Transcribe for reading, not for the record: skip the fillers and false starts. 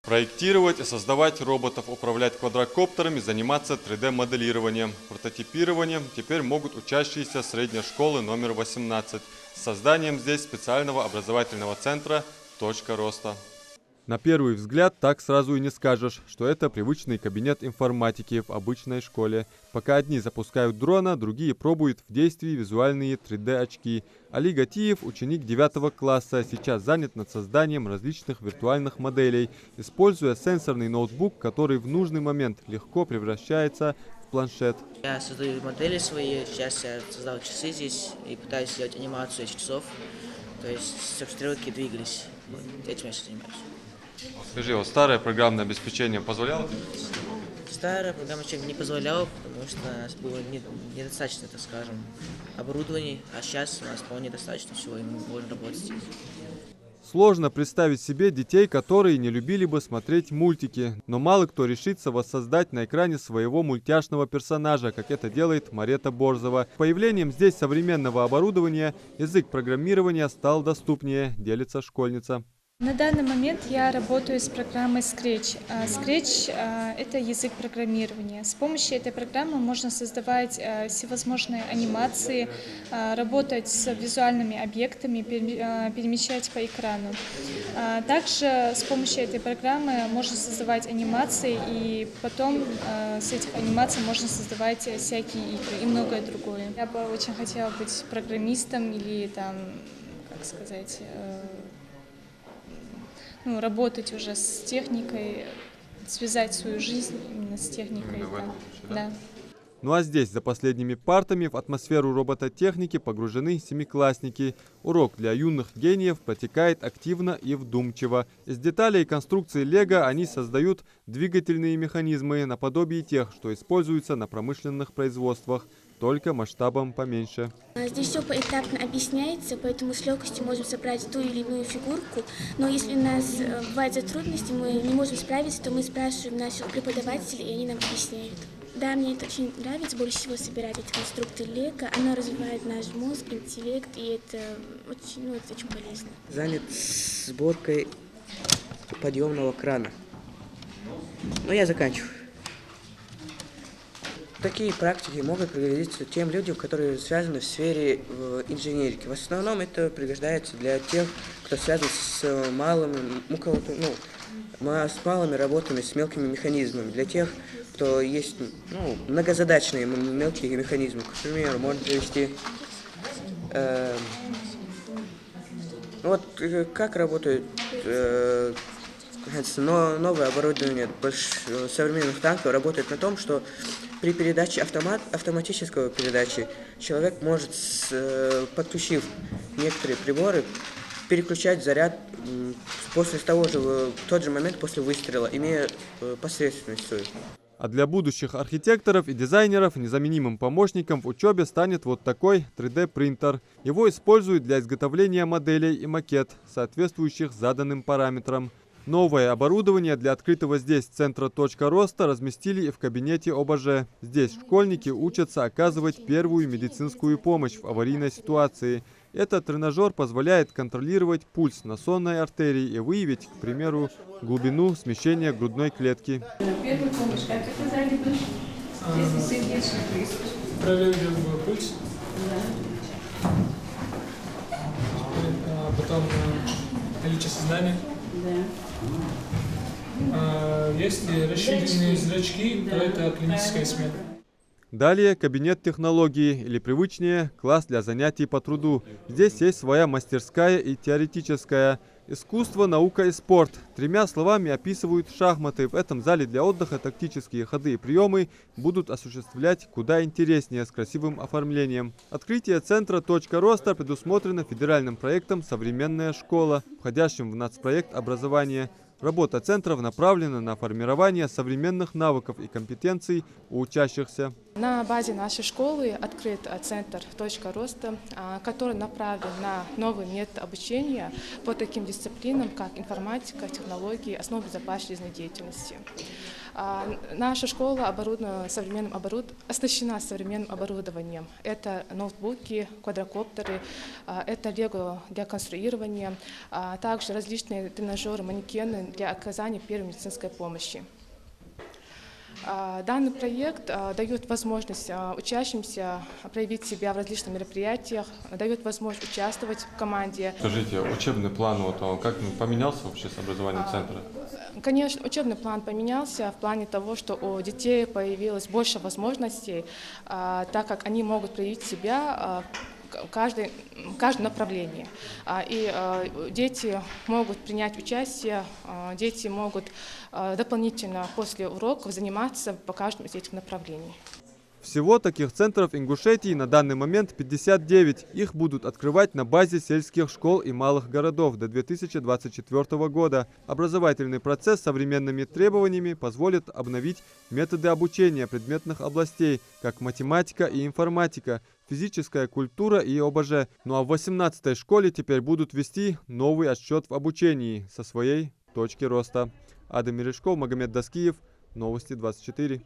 Проектировать и создавать роботов, управлять квадрокоптерами, заниматься 3D-моделированием, прототипированием теперь могут учащиеся средней школы номер 18 с созданием здесь специального образовательного центра «Точка роста». На первый взгляд так сразу и не скажешь, что это привычный кабинет информатики в обычной школе. Пока одни запускают дрона, другие пробуют в действии визуальные 3D-очки. Али Гатиев, ученик 9 класса, сейчас занят над созданием различных виртуальных моделей, используя сенсорный ноутбук, который в нужный момент легко превращается в планшет. Я создаю модели свои, сейчас я создал часы здесь и пытаюсь сделать анимацию этих часов, то есть чтобы стрелки двигались. Вот, этим я сейчас занимаюсь. Скажи, вот старое программное обеспечение позволяло? Старое программное обеспечение не позволяло, потому что у нас было недостаточно, так скажем, оборудований, а сейчас у нас вполне достаточно всего, и мы можем работать здесь. Сложно представить себе детей, которые не любили бы смотреть мультики, но мало кто решится воссоздать на экране своего мультяшного персонажа, как это делает Марета Борзова. С появлением здесь современного оборудования язык программирования стал доступнее, делится школьница. На данный момент я работаю с программой Scratch. Scratch – это язык программирования. С помощью этой программы можно создавать всевозможные анимации, работать с визуальными объектами, перемещать по экрану. Также с помощью этой программы можно создавать анимации, и потом с этих анимаций можно создавать всякие игры и многое другое. Я бы очень хотела быть программистом или там, как сказать, работать уже с техникой, связать свою жизнь именно с техникой. Именно в этом случае, да? Ну а здесь, за последними партами, в атмосферу робототехники погружены семиклассники. Урок для юных гениев протекает активно и вдумчиво. Из деталей конструкции Лего они создают двигательные механизмы наподобие тех, что используются на промышленных производствах, только масштабом поменьше. Здесь все поэтапно объясняется, поэтому с легкостью можем собрать ту или иную фигурку. Но если у нас бывают трудности, мы не можем справиться, то мы спрашиваем наших преподавателей, и они нам объясняют. Да, мне это очень нравится, больше всего собирать эти конструкторы Лего. Оно развивает наш мозг, интеллект, и это очень полезно. Занят сборкой подъемного крана. Но я заканчиваю. Такие практики могут пригодиться тем людям, которые связаны в сфере инженерики. В основном это пригождается для тех, кто связан с малыми работами, с мелкими механизмами. Для тех, кто есть многозадачные мелкие механизмы. К примеру, можно привести как работает новое оборудование современных танков работает на том, что при передаче автоматической передачи человек может, подключив некоторые приборы, переключать заряд после в тот же момент после выстрела, имея посредственность свою. А для будущих архитекторов и дизайнеров незаменимым помощником в учебе станет вот такой 3D-принтер. Его используют для изготовления моделей и макет, соответствующих заданным параметрам. Новое оборудование для открытого здесь центра «Точка роста» разместили и в кабинете ОБЖ. Здесь школьники учатся оказывать первую медицинскую помощь в аварийной ситуации. Этот тренажер позволяет контролировать пульс на сонной артерии и выявить, к примеру, глубину смещения грудной клетки. Первую помощь, как это сзади душ? Если сердечный приступ. Проверил пульс. Да. Потом наличие сознания. Да. Если расширенные зрачки, то это клиническая смерть. Далее кабинет технологии, или привычнее класс для занятий по труду. Здесь есть своя мастерская и теоретическая. Искусство, наука и спорт. 3 словами описывают шахматы. В этом зале для отдыха тактические ходы и приемы будут осуществлять куда интереснее, с красивым оформлением. Открытие центра «Точка роста» предусмотрено федеральным проектом «Современная школа», входящим в нацпроект образования. Работа центров направлена на формирование современных навыков и компетенций у учащихся. На базе нашей школы открыт центр «Точка роста», который направлен на новый метод обучения по таким дисциплинам, как информатика, технологии, основы безопасной жизнедеятельности. Наша школа оснащена современным оборудованием. Это ноутбуки, квадрокоптеры, это лего для конструирования, также различные тренажеры, манекены для оказания первой медицинской помощи. Данный проект дает возможность учащимся проявить себя в различных мероприятиях, дает возможность участвовать в команде. Скажите, учебный план, вот, он как поменялся вообще с образованием центра? Конечно, учебный план поменялся в плане того, что у детей появилось больше возможностей, так как они могут проявить себя в каждом направлении. И дети могут принять участие, дети могут дополнительно после уроков заниматься по каждому из этих направлений. Всего таких центров в Ингушетии на данный момент 59. Их будут открывать на базе сельских школ и малых городов до 2024 года. Образовательный процесс с современными требованиями позволит обновить методы обучения предметных областей, как математика и информатика, физическая культура и ОБЖ. Ну а в 18-й школе теперь будут вести новый отсчет в обучении со своей точки роста. Адам Мережков, Магомед Даскиев, Новости 24.